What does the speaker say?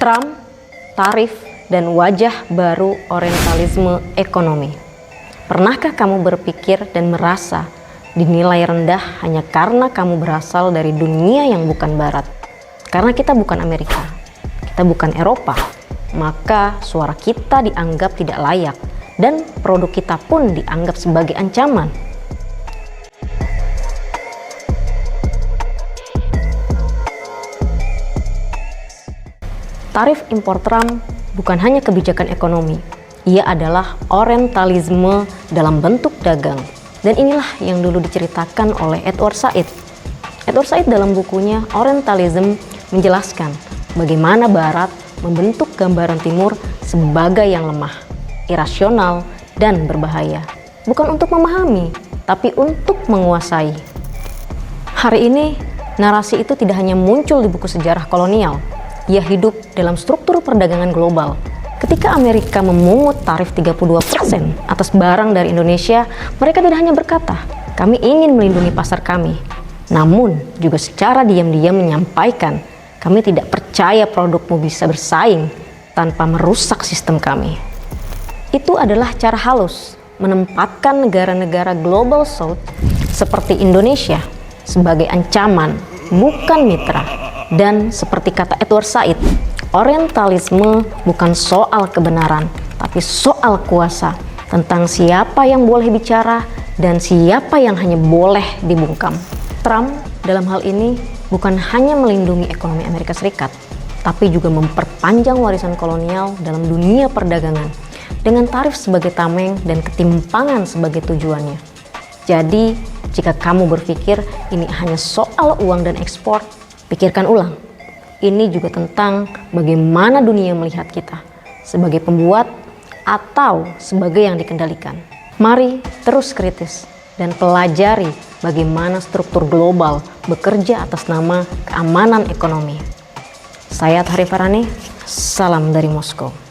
Trump, tarif, dan wajah baru orientalisme ekonomi. Pernahkah kamu berpikir dan merasa dinilai rendah hanya karena kamu berasal dari dunia yang bukan Barat? Karena kita bukan Amerika, kita bukan Eropa, maka suara kita dianggap tidak layak dan produk kita pun dianggap sebagai ancaman. Tarif impor Trump bukan hanya kebijakan ekonomi, ia adalah orientalisme dalam bentuk dagang. Dan inilah yang dulu diceritakan oleh Edward Said. Edward Said dalam bukunya Orientalism menjelaskan bagaimana Barat membentuk gambaran Timur sebagai yang lemah, irasional, dan berbahaya. Bukan untuk memahami, tapi untuk menguasai. Hari ini, narasi itu tidak hanya muncul di buku sejarah kolonial, ia hidup dalam struktur perdagangan global. Ketika Amerika memungut tarif 32% atas barang dari Indonesia, mereka tidak hanya berkata, kami ingin melindungi pasar kami, namun juga secara diam-diam menyampaikan, kami tidak percaya produkmu bisa bersaing tanpa merusak sistem kami. Itu adalah cara halus menempatkan negara-negara Global South seperti Indonesia sebagai ancaman, bukan mitra. Dan seperti kata Edward Said, orientalisme bukan soal kebenaran, tapi soal kuasa, tentang siapa yang boleh bicara dan siapa yang hanya boleh dibungkam. Trump dalam hal ini bukan hanya melindungi ekonomi Amerika Serikat, tapi juga memperpanjang warisan kolonial dalam dunia perdagangan, dengan tarif sebagai tameng dan ketimpangan sebagai tujuannya. Jadi, jika kamu berpikir ini hanya soal uang dan ekspor, pikirkan ulang. Ini juga tentang bagaimana dunia melihat kita, sebagai pembuat atau sebagai yang dikendalikan. Mari terus kritis dan pelajari bagaimana struktur global bekerja atas nama keamanan ekonomi. Saya Thari Farhani, salam dari Moskow.